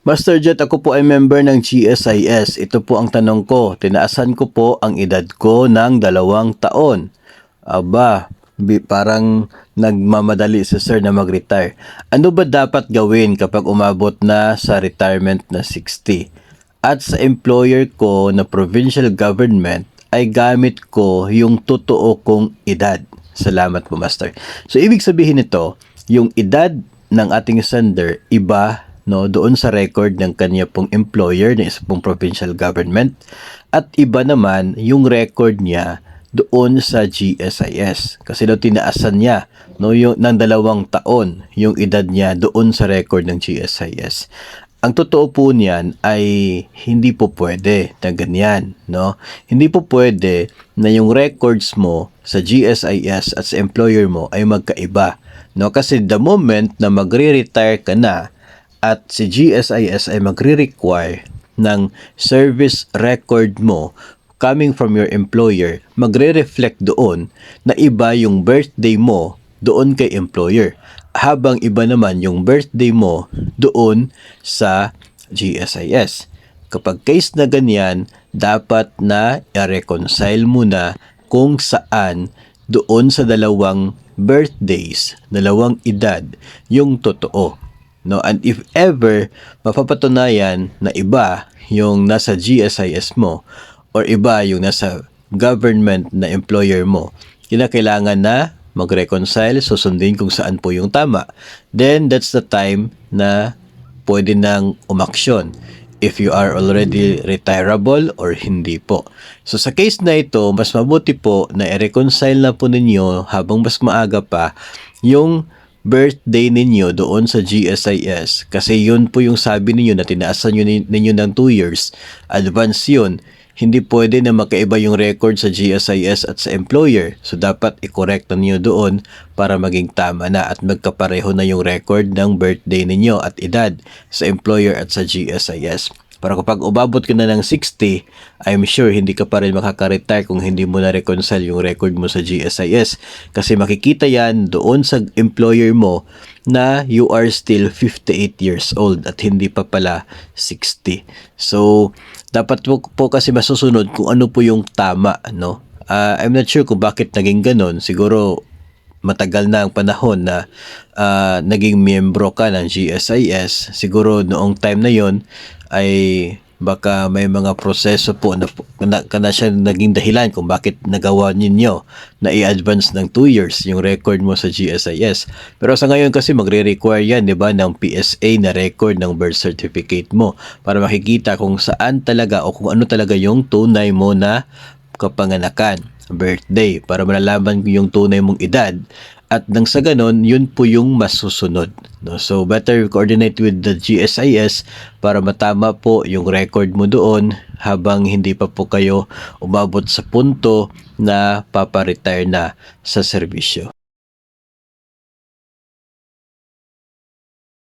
Master Jet, ako po ay member ng GSIS. Ito po ang tanong ko. Tinaasan ko po ang edad ko ng 2 taon. Aba, parang nagmamadali si sir na mag-retire. Ano ba dapat gawin kapag umabot na sa retirement na 60? At sa employer ko na provincial government ay gamit ko yung totoo kong edad. Salamat po, Master. So, ibig sabihin nito, yung edad ng ating sender iba doon sa record ng kanya pong employer ng isa pong provincial government, at iba naman yung record niya doon sa GSIS kasi daw tinaasan niya yung ng 2 taon yung edad niya doon sa record ng GSIS. Ang totoo po niyan ay hindi po pwede na ganyan, Hindi po pwede na yung records mo sa GSIS at sa employer mo ay magkaiba, Kasi the moment na magre-retire ka na at si GSIS ay magre-require ng service record mo coming from your employer, magre-reflect doon na iba yung birthday mo doon kay employer, habang iba naman yung birthday mo doon sa GSIS. Kapag case na ganyan, dapat na i-reconcile mo na kung saan doon sa 2 birthdays, 2 edad, yung totoo. And if ever mapapatunayan na iba yung nasa GSIS mo or iba yung nasa government na employer mo, kailangan na mag-reconcile, susundin kung saan po yung tama. Then that's the time na pwede nang umaksyon if you are already retirable or hindi po. So sa case na ito, mas mabuti po na i-reconcile na po ninyo habang mas maaga pa yung birthday ninyo doon sa GSIS, kasi yun po yung sabi ninyo na tinaasan ninyo ng 2 years advance yun. Hindi pwede na makaiba yung record sa GSIS at sa employer, so dapat i-correct na niyo doon para maging tama na at magkapareho na yung record ng birthday ninyo at edad sa employer at sa GSIS. Para kapag umabot ka na ng 60, I'm sure hindi ka pa rin makaka-retire kung hindi mo na reconcile yung record mo sa GSIS. Kasi makikita yan doon sa employer mo na you are still 58 years old at hindi pa pala 60. So, dapat po kasi masusunod kung ano po yung tama, I'm not sure kung bakit naging ganon. Siguro matagal na ang panahon na naging miyembro ka ng GSIS. Siguro noong time na yon ay baka may mga proseso po na siya naging dahilan kung bakit nagawa ninyo na i-advance ng 2 years yung record mo sa GSIS. Pero sa ngayon kasi magre-require yan, ng PSA na record ng birth certificate mo para makikita kung saan talaga o kung ano talaga yung tunay mo na kapanganakan, birthday, para malalaman yung tunay mong edad. At nang sa ganon, yun po yung masusunod. So, better coordinate with the GSIS para matama po yung record mo doon habang hindi pa po kayo umabot sa punto na paparetire na sa serbisyo.